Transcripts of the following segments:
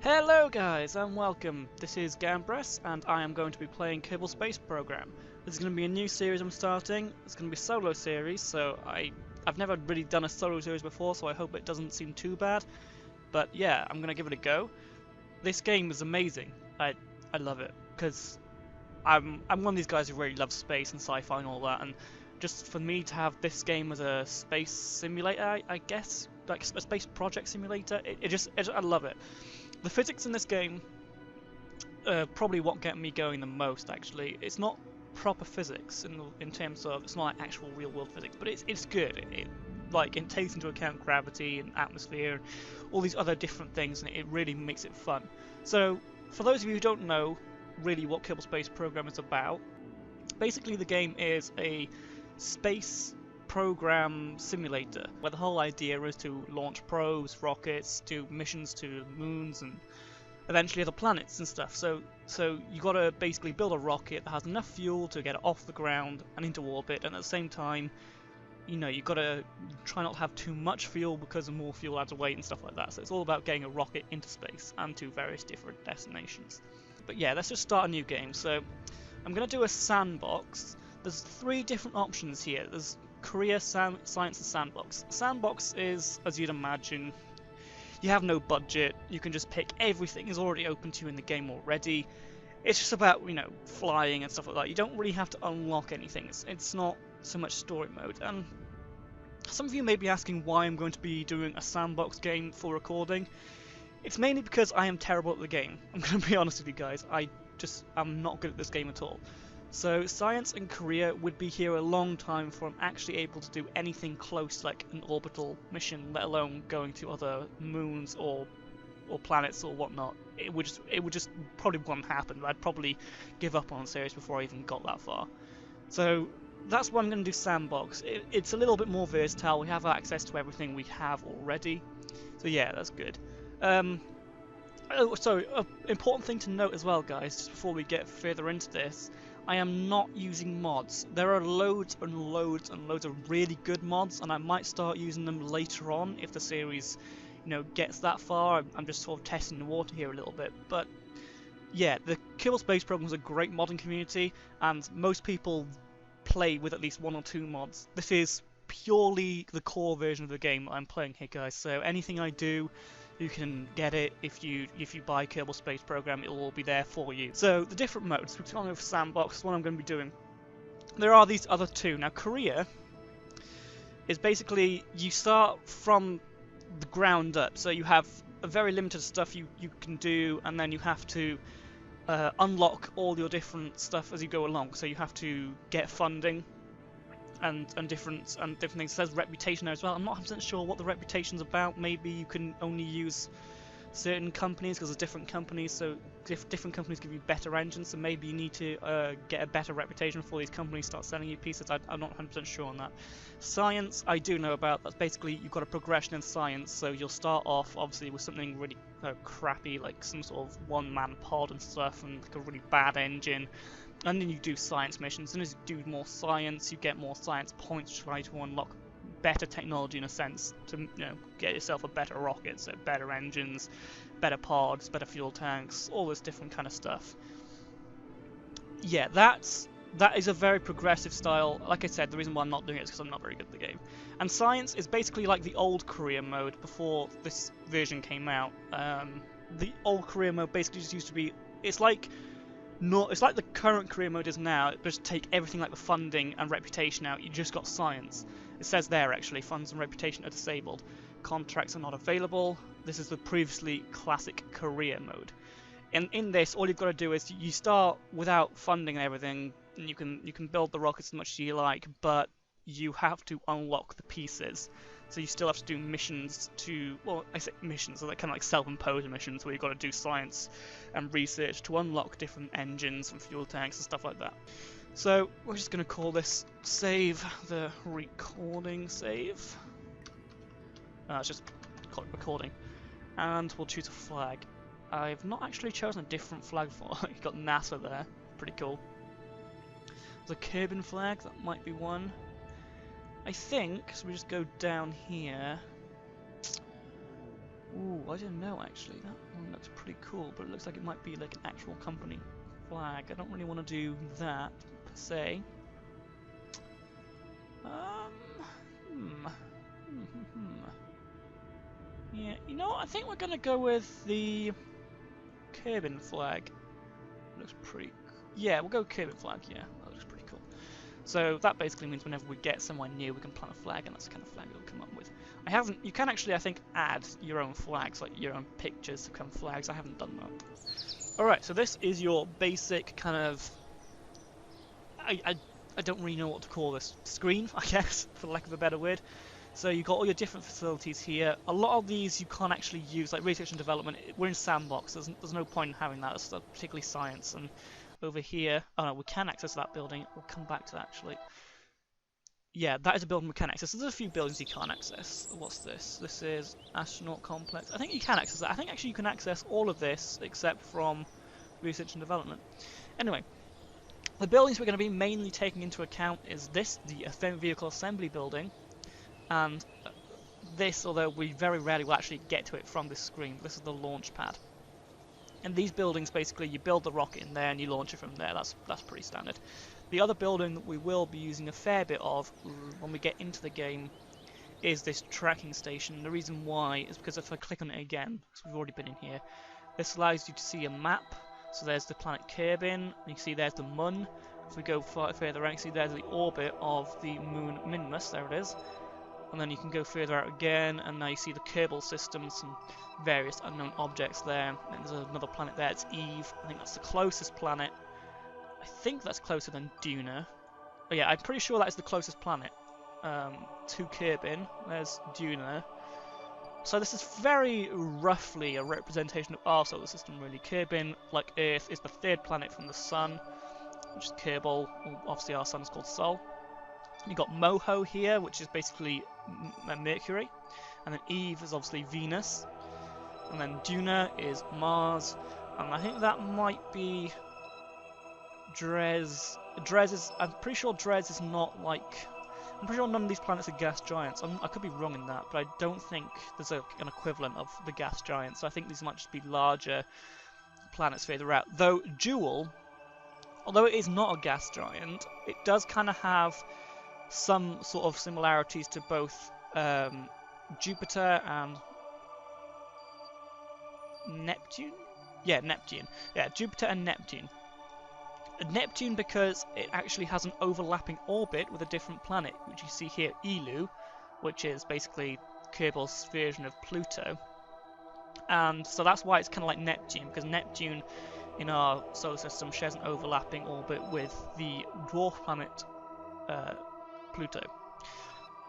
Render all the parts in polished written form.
Hello guys and welcome. This is Gambrous and I am going to be playing Kerbal Space Program. This is going to be a new series I'm starting. It's going to be a solo series, so I've never really done a solo series before, so I hope it doesn't seem too bad. But yeah, I'm going to give it a go. This game is amazing. I love it because I'm one of these guys who really loves space and sci-fi and all that, and just for me to have this game as a space simulator, I guess, like a space project simulator, I love it. The physics in this game probably what get me going the most. Actually, it's not proper physics in terms of it's not like actual real world physics, but it's good. It takes into account gravity and atmosphere and all these other different things, and it really makes it fun. So, for those of you who don't know really what Kerbal Space Program is about, basically the game is a space program simulator where the whole idea is to launch probes, rockets, do missions to moons and eventually other planets and stuff. So you got to basically build a rocket that has enough fuel to get it off the ground and into orbit, and at the same time, you know, you got to try not to have too much fuel because the more fuel adds weight and stuff like that. So it's all about getting a rocket into space and to various different destinations. But yeah, let's just start a new game. So I'm going to do a sandbox. There's three different options here. There's Career, Science and Sandbox. Sandbox is, as you'd imagine, you have no budget, you can just pick everything is already open to you in the game already. It's just about, you know, flying and stuff like that. You don't really have to unlock anything. It's not so much story mode. And some of you may be asking why I'm going to be doing a sandbox game for recording. It's mainly because I am terrible at the game. I'm going to be honest with you guys. I'm not good at this game at all. So Science and Career would be here a long time before I'm actually able to do anything close like an orbital mission, let alone going to other moons or planets or whatnot. It would just probably wouldn't happen. I'd probably give up on the series before I even got that far. So that's why I'm going to do Sandbox. It's a little bit more versatile. We have access to everything we have already. So yeah, that's good. Important thing to note as well, guys, just before we get further into this, I am not using mods. There are loads and loads and loads of really good mods, and I might start using them later on if the series, you know, gets that far. I'm just sort of testing the water here a little bit. But yeah, the Kerbal Space Program is a great modding community, and most people play with at least one or two mods. This is purely the core version of the game I'm playing here, guys. So anything I do, you can get it if you buy Kerbal Space Program. It will all be there for you. So the different modes. We're starting with Sandbox. What I'm going to be doing. There are these other two. Now Career is basically you start from the ground up. So you have a very limited stuff you can do, and then you have to unlock all your different stuff as you go along. So you have to get funding. And different things. It says reputation there as well. I'm not 100% sure what the reputation's about. Maybe you can only use certain companies because there's different companies. So if different companies give you better engines, so maybe you need to get a better reputation before these companies start selling you pieces. I'm not 100% sure on that. Science, I do know about. That's basically you've got a progression in science. So you'll start off obviously with something really crappy, like some sort of one-man pod and stuff, and like a really bad engine. And then you do science missions, and as you do more science, you get more science points to try to unlock better technology in a sense, to, you know, get yourself a better rocket, so better engines, better pods, better fuel tanks, all this different kind of stuff. Yeah, that is a very progressive style. Like I said, the reason why I'm not doing it is because I'm not very good at the game. And science is basically like the old career mode before this version came out. The old career mode basically just used to be, it's like the current career mode is now. Just take everything like the funding and reputation out. You just got science. It says there actually, funds and reputation are disabled. Contracts are not available. This is the previously classic career mode. And in this, all you've got to do is you start without funding and everything, and you can build the rockets as much as you like, but you have to unlock the pieces. So you still have to do missions to, well, I say missions, so they're kind of like self-imposed missions where you've got to do science and research to unlock different engines and fuel tanks and stuff like that. So we're just going to call this save the recording save. Let's just call it recording. And we'll choose a flag. I've not actually chosen a different flag for it. You've got NASA there. Pretty cool. There's a Kerbin flag, that might be one. I think, so we just go down here. Ooh, I don't know actually. That one looks pretty cool, but it looks like it might be like an actual company flag. I don't really want to do that per se. Yeah, you know what? I think we're gonna go with the Kerbin flag. Looks pretty. Yeah, we'll go Kerbin flag. Yeah, that looks pretty cool. So that basically means whenever we get somewhere new, we can plant a flag, and that's the kind of flag we'll come up with. I haven't. You can actually, I think, add your own flags, like your own pictures to become flags. I haven't done that. All right, so this is your basic kind of. I don't really know what to call this screen, I guess, for lack of a better word. So you've got all your different facilities here. A lot of these you can't actually use, like research and development. We're in sandbox. There's no point in having that. It's particularly science. And over here, oh no, we can access that building. We'll come back to that actually. Yeah, that is a building we can access. There's a few buildings you can't access. What's this? This is astronaut complex. I think you can access that. I think actually you can access all of this except from research and development. Anyway, the buildings we're going to be mainly taking into account is this, the vehicle assembly building. And this, although we very rarely will actually get to it from this screen, this is the launch pad. And these buildings, basically, you build the rocket in there and you launch it from there. That's pretty standard. The other building that we will be using a fair bit of when we get into the game is this tracking station. The reason why is because if I click on it again, because we've already been in here, this allows you to see a map. So there's the planet Kerbin, and you can see there's the Mun. If we go further out, you see there's the orbit of the moon Minmus, there it is. And then you can go further out again, and now you see the Kerbal system, some various unknown objects there. And there's another planet there, it's Eve. I think that's the closest planet. I think that's closer than Duna. Oh yeah, I'm pretty sure that is the closest planet to Kerbin. There's Duna. So this is very roughly a representation of our solar system, really. Kerbin, like Earth, is the third planet from the Sun, which is Kerbol. Obviously our Sun is called Sol. You've got Moho here, which is basically Mercury, and then Eve is obviously Venus, and then Duna is Mars, and I think that might be Dres. Dres is, I'm pretty sure Dres is not like, I'm pretty sure none of these planets are gas giants. I could be wrong in that, but I don't think there's an equivalent of the gas giants, so I think these might just be larger planets further out. Though Jewel, although it is not a gas giant, it does kind of have some sort of similarities to both Jupiter and Neptune? Yeah, Neptune. Yeah, Jupiter and Neptune. Neptune because it actually has an overlapping orbit with a different planet, which you see here, Eeloo, which is basically Kerbal's version of Pluto. And so that's why it's kind of like Neptune, because Neptune in our solar system shares an overlapping orbit with the dwarf planet Pluto.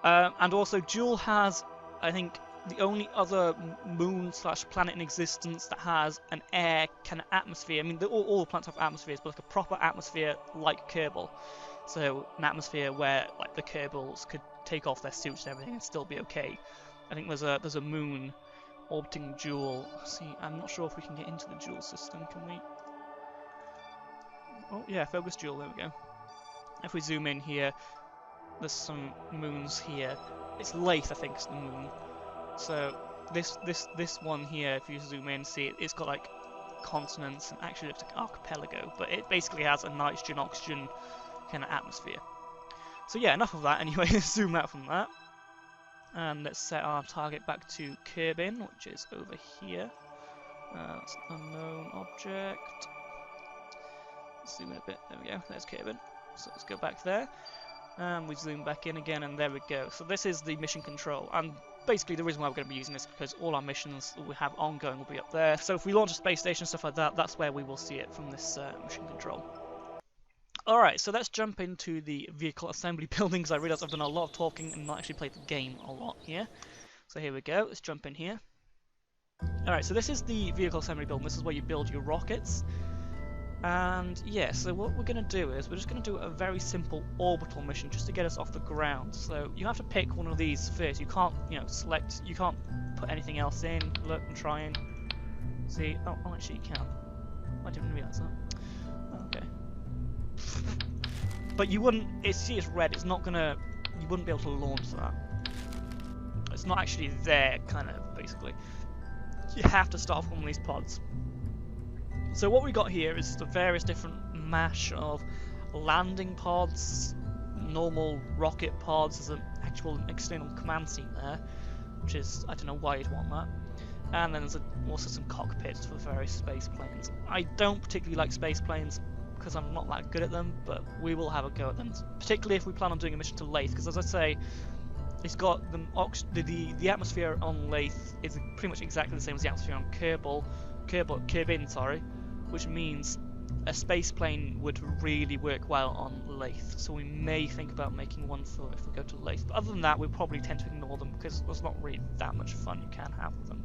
And also Jewel has, I think, the only other moon/planet in existence that has an air kind of atmosphere. I mean, all the planets have atmospheres, but like a proper atmosphere like Kerbal. So an atmosphere where like the Kerbals could take off their suits and everything and still be okay. I think there's a moon orbiting Jewel. See, I'm not sure if we can get into the Jewel system. Can we? Oh yeah, focus Jewel. There we go. If we zoom in here, there's some moons here. It's Lathe, I think, is the moon. So this one here, if you zoom in, see it's got like continents and actually looks like archipelago, but it basically has a nitrogen oxygen kind of atmosphere. So yeah, enough of that anyway. Zoom out from that, and let's set our target back to Kerbin, which is over here. That's unknown object. Zoom in a bit. There we go. There's Kerbin. So let's go back there. And we zoom back in again, and there we go. So this is the mission control, and basically the reason why we're going to be using this is because all our missions that we have ongoing will be up there. So if we launch a space station, stuff like that, that's where we will see it from this mission control. Alright, so let's jump into the vehicle assembly building, because I realise I've done a lot of talking and not actually played the game a lot here. So here we go, let's jump in here. Alright, so this is the vehicle assembly building. This is where you build your rockets. And yeah, so what we're going to do is we're just going to do a very simple orbital mission just to get us off the ground. So you have to pick one of these first. You can't, select, you can't put anything else in. Look, I'm trying. See, oh actually you can. I didn't realise that. Okay. But you wouldn't, it's red, it's not going to, you wouldn't be able to launch that. It's not actually there, kind of, basically. you have to start off one of these pods. So what we got here is the various different mash of landing pods, normal rocket pods. There's an actual external command seat there, which is, I don't know why you'd want that. And then there's also some cockpits for various space planes. I don't particularly like space planes because I'm not that good at them, but we will have a go at them, particularly if we plan on doing a mission to Lathe, because as I say, it's got the atmosphere on Lathe is pretty much exactly the same as the atmosphere on Kerbin, sorry, which means a space plane would really work well on Lathe. So we may think about making one for if we go to Lathe. But other than that, we probably tend to ignore them because there's not really that much fun you can have with them.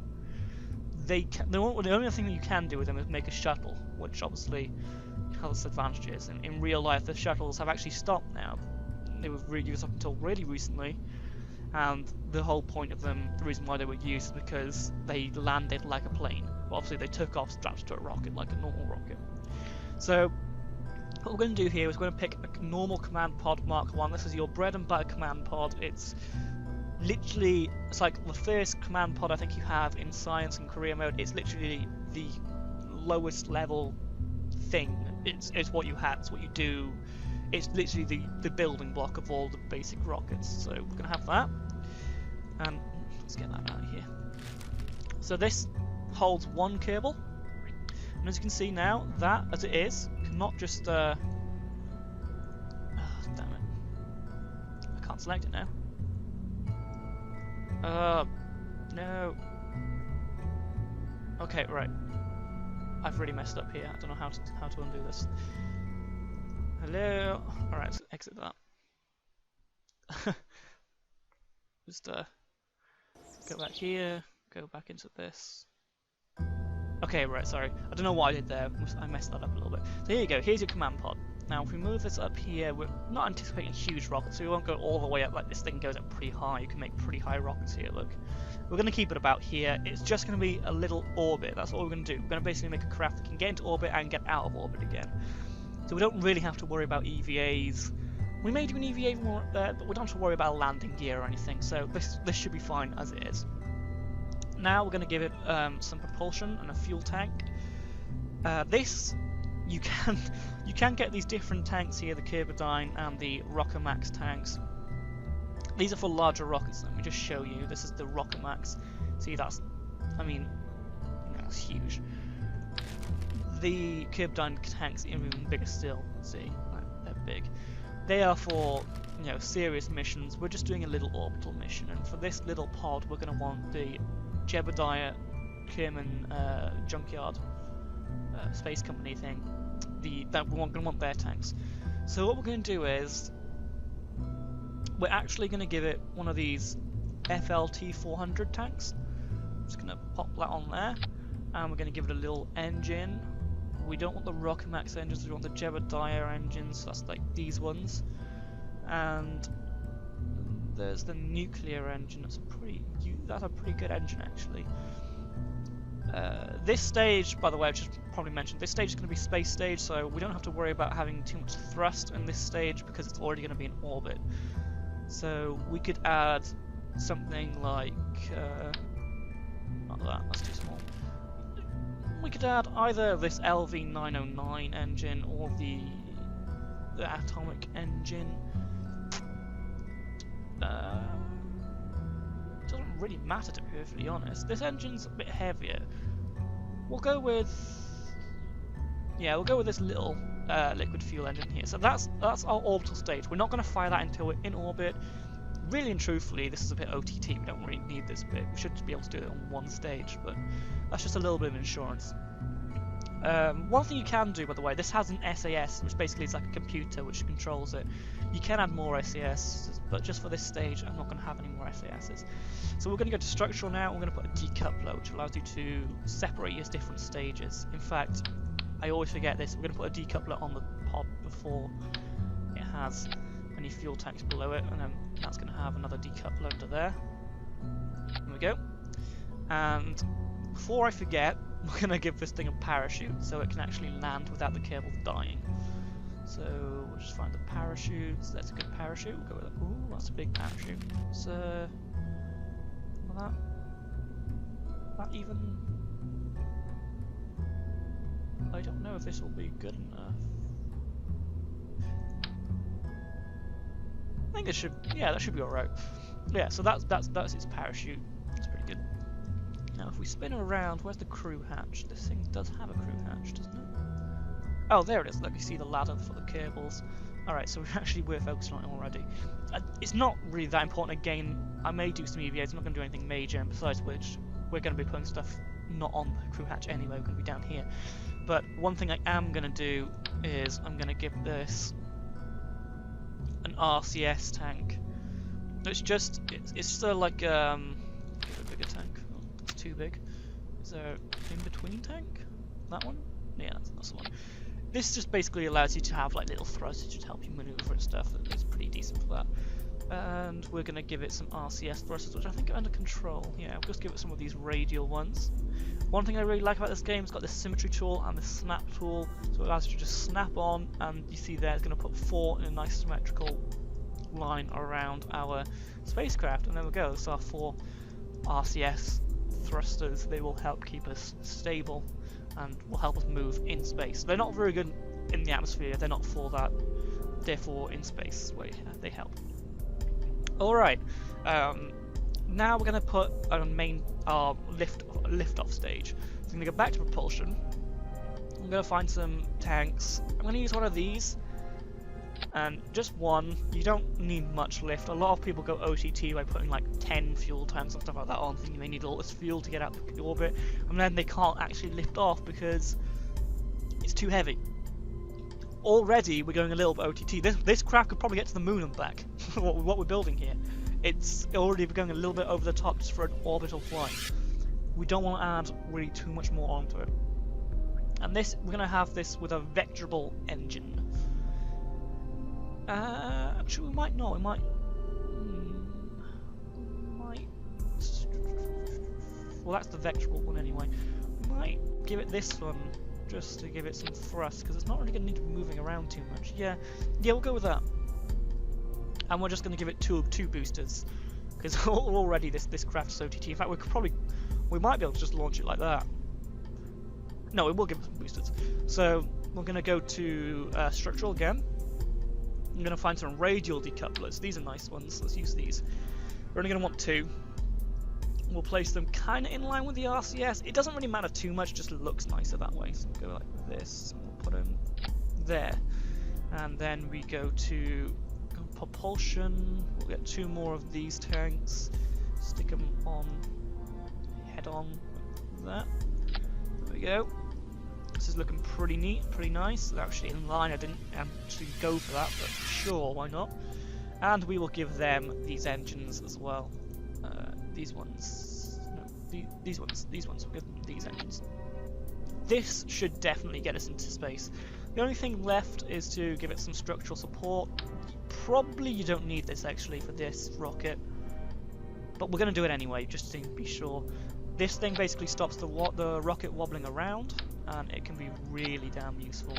The only thing that you can do with them is make a shuttle, which obviously has advantages. And in real life, the shuttles have actually stopped now. They were really used up until really recently. And the whole point of them, the reason why they were used is because they landed like a plane. But obviously they took off strapped to a rocket like a normal rocket. So what we're going to do here is we're going to pick a normal command pod Mark 1. This is your bread and butter command pod. It's literally, it's like the first command pod I think you have in science and career mode. It's literally the lowest level thing. It's what you have, it's what you do. It's literally the building block of all the basic rockets. So we're going to have that. And let's get that out of here. So this holds one Kerbal. And as you can see now, that, as it is, cannot just... damn it. I can't select it now. No. Okay, right. I've really messed up here. I don't know how to undo this. Hello. Alright, let's exit that. Just go back here, go back into this. Okay, right, sorry. I don't know what I did there. I messed that up a little bit. So here you go, here's your command pod. Now if we move this up here, we're not anticipating huge rockets, so we won't go all the way up. Like, this thing goes up pretty high. You can make pretty high rockets here, look. We're going to keep it about here. It's just going to be a little orbit. That's what we're going to do. We're going to basically make a craft that can get into orbit and get out of orbit again. So we don't really have to worry about EVAs. We may do an EVA more up there, but we don't have to worry about landing gear or anything. So this should be fine as it is. Now we're going to give it some propulsion and a fuel tank. This you can get these different tanks here, the Kerbidine and the Rockomax tanks. These are for larger rockets. Let me just show you. This is the Rockomax. See, that's, I mean, that's huge. The Kerbidine tanks are even bigger still. See, they're big. They are for, serious missions. We're just doing a little orbital mission, and for this little pod, we're going to want the Jebediah Kerman junkyard space company thing. We're going to want their tanks. So what we're going to do is we're actually going to give it one of these FLT 400 tanks. I'm just going to pop that on there, and we're going to give it a little engine. We don't want the Rockomax engines, we want the Jebediah engines, so that's like these ones. And there's the nuclear engine. That's a pretty good engine actually. This stage, by the way, I should probably mention, this stage is going to be space stage, so we don't have to worry about having too much thrust in this stage because it's already going to be in orbit. So we could add something like, not that, that's too small. We could add either this LV909 engine or the atomic engine. It doesn't really matter, to be perfectly honest. This engine's a bit heavier. We'll go with this little liquid fuel engine here. So that's our orbital stage. We're not going to fire that until we're in orbit. Really and truthfully, this is a bit OTT. We don't really need this bit. We should be able to do it on one stage, but that's just a little bit of insurance. One thing you can do, by the way, this has an SAS, which basically is like a computer which controls it. You can add more SAS, but just for this stage, I'm not going to have any more SASs. So we're going to go to structural now. We're going to put a decoupler, which allows you to separate your different stages. In fact, I always forget this. We're going to put a decoupler on the pod before it has any fuel tanks below it, and then that's going to have another decoupler under there. There we go. And before I forget, we're going to give this thing a parachute so it can actually land without the Kerbals dying. So we'll just find the parachutes. That's a good parachute. We'll go with that. Ooh, that's a big parachute. So that even I don't know if this will be good enough. I think it should, yeah, that should be alright. Yeah, so that's its parachute. It's pretty good. Now if we spin around, where's the crew hatch? This thing does have a crew hatch, doesn't it? Oh, there it is. Look, you see the ladder for the Kerbals. Alright, so we're focusing on it already. It's not really that important a game. I may do some EVAs, I'm not going to do anything major, and besides which, we're going to be putting stuff not on the crew hatch anyway, we're going to be down here. But one thing I am going to do is I'm going to give this an RCS tank. It's just like a bigger tank. Oh, it's too big. Is there an in-between tank? That one? Yeah, that's the one. This just basically allows you to have like little thrusters to help you maneuver and stuff. It's pretty decent for that. And we're going to give it some RCS thrusters, which I think are under control. Yeah, we'll just give it some of these radial ones. One thing I really like about this game, it's got this symmetry tool and this snap tool, so it allows you to just snap on, and you see there it's going to put 4 in a nice symmetrical line around our spacecraft, and there we go. So our 4 RCS thrusters, they will help keep us stable and will help us move in space. They're not very good in the atmosphere, they're not for that, therefore in space where they help. Alright, now we're going to put our main lift-off stage. So I'm going to go back to propulsion. I'm going to find some tanks. I'm going to use one of these, and just one. You don't need much lift. A lot of people go OTT by putting like 10 fuel tanks and stuff like that on, thinking they need all this fuel to get out the orbit, and then they can't actually lift off because it's too heavy. Already we're going a little bit OTT. This craft could probably get to the moon and back. what we're building here. It's already going a little bit over the top just for an orbital flight. We don't want to add really too much more onto it. And this, we're going to have this with a vectorable engine. Actually, we might not. We might. Well, that's the vectorable one anyway. We might give it this one just to give it some thrust, because it's not really going to need to be moving around too much. Yeah, we'll go with that. And we're just going to give it two boosters, because already this craft is OTT. In fact, we might be able to just launch it like that. No, it will give it some boosters. So we're going to go to structural again. I'm going to find some radial decouplers. These are nice ones. Let's use these. We're only going to want 2. We'll place them kind of in line with the RCS. It doesn't really matter too much, just looks nicer that way. So we'll go like this. We'll put them there. And then we go to propulsion. We'll get 2 more of these tanks. Stick them on head on like that. There we go. This is looking pretty neat, pretty nice. They're actually in line. I didn't actually go for that, but sure, why not? And we will give them these engines as well. These ones. No, these ones. We'll give them these engines. This should definitely get us into space. The only thing left is to give it some structural support. Probably you don't need this actually for this rocket, but we're going to do it anyway, just to be sure. This thing basically stops the rocket wobbling around, and it can be really damn useful.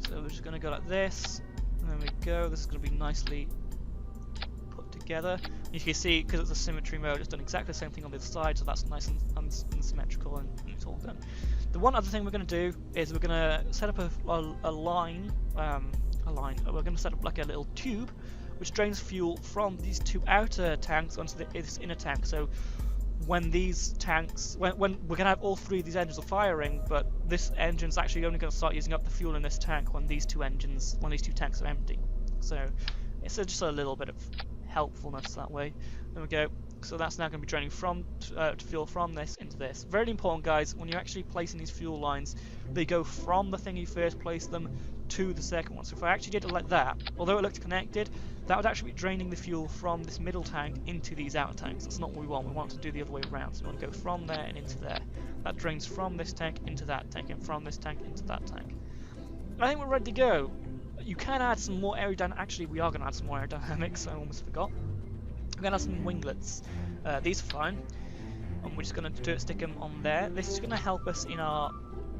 So we're just going to go like this, and there we go. This is going to be nicely put together. You can see, because it's a symmetry mode, it's done exactly the same thing on the other side, so that's nice and symmetrical, and it's all done. The one other thing we're going to do is we're going to set up a line. We're going to set up like a little tube which drains fuel from these 2 outer tanks onto this inner tank. So when these tanks, when we're going to have all 3 of these engines are firing, but this engine's actually only going to start using up the fuel in this tank when these 2 tanks are empty. So it's just a little bit of helpfulness that way. There we go. So that's now going to be draining from fuel from this into this. Very important, guys, when you're actually placing these fuel lines, they go from the thing you first placed them to the second one. So if I actually did it like that, although it looked connected, that would actually be draining the fuel from this middle tank into these outer tanks. That's not what we want. We want to do the other way around. So we want to go from there and into there. That drains from this tank into that tank, and from this tank into that tank. I think we're ready to go. You can add some more aerodynamics. Actually, we are going to add some more aerodynamics. I almost forgot. We're going to add some winglets. These are fine. And we're just going to stick them on there. This is going to help us in our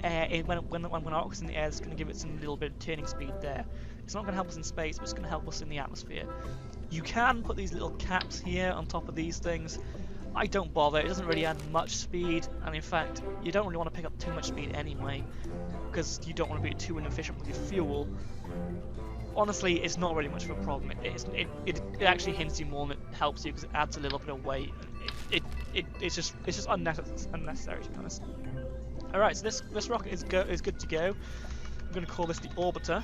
air. When our rocket's in the air, it's going to give it some little bit of turning speed there. It's not going to help us in space, but it's going to help us in the atmosphere. You can put these little caps here on top of these things. I don't bother, it doesn't really add much speed, and in fact, you don't really want to pick up too much speed anyway, because you don't want to be too inefficient with your fuel. Honestly, it's not really much of a problem. It actually hinders you more than it helps you, because it adds a little bit of weight. And it's just unnecessary, to be honest. Alright, so this rocket is good to go. I'm going to call this the Orbiter.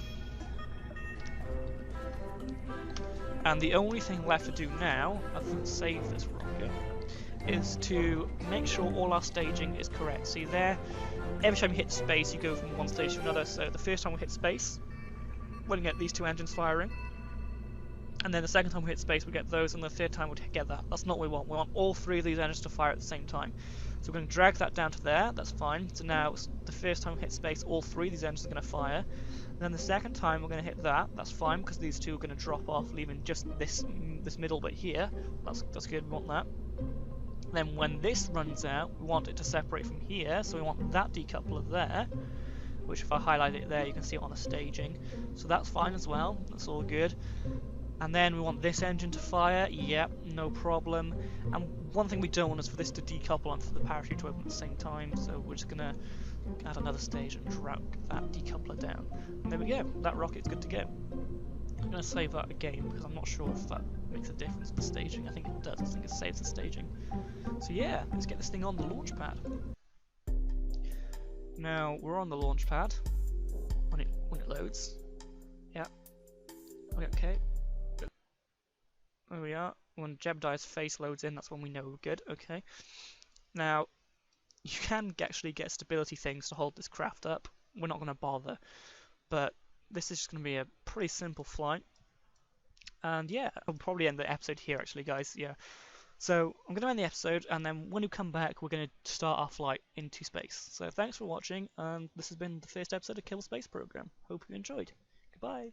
And the only thing left to do now, other than save this rocket, is to make sure all our staging is correct. See there, every time you hit space, you go from one stage to another. So the first time we hit space, we're going to get these two engines firing. And then the second time we hit space, we get those, and the third time we get that. That's not what we want. We want all three of these engines to fire at the same time. So we're going to drag that down to there, that's fine. So now, the first time we hit space, all three of these engines are going to fire. And then the second time we're going to hit that, that's fine, because these two are going to drop off, leaving just this middle bit here. That's good, we want that. Then when this runs out, we want it to separate from here, so we want that decoupler there. Which if I highlight it there, you can see it on the staging. So that's fine as well, that's all good. And then we want this engine to fire, yep, no problem. And one thing we don't want is for this to decouple and for the parachute to open at the same time, so we're just going to add another stage and drag that decoupler down. And there we go, that rocket's good to go. I'm going to save that again because I'm not sure if that makes a difference with the staging. I think it does, I think it saves the staging. So yeah, let's get this thing on the launch pad. Now, we're on the launch pad when it loads. Yeah, okay. There we are. When Jebediah's face loads in, that's when we know we're good. Okay. Now, you can actually get stability things to hold this craft up. We're not going to bother. But this is just going to be a pretty simple flight. And yeah, I'll probably end the episode here actually, guys. Yeah. So, I'm going to end the episode, and then when we come back, we're going to start our flight into space. So, thanks for watching, and this has been the first episode of Kerbal Space Program. Hope you enjoyed. Goodbye.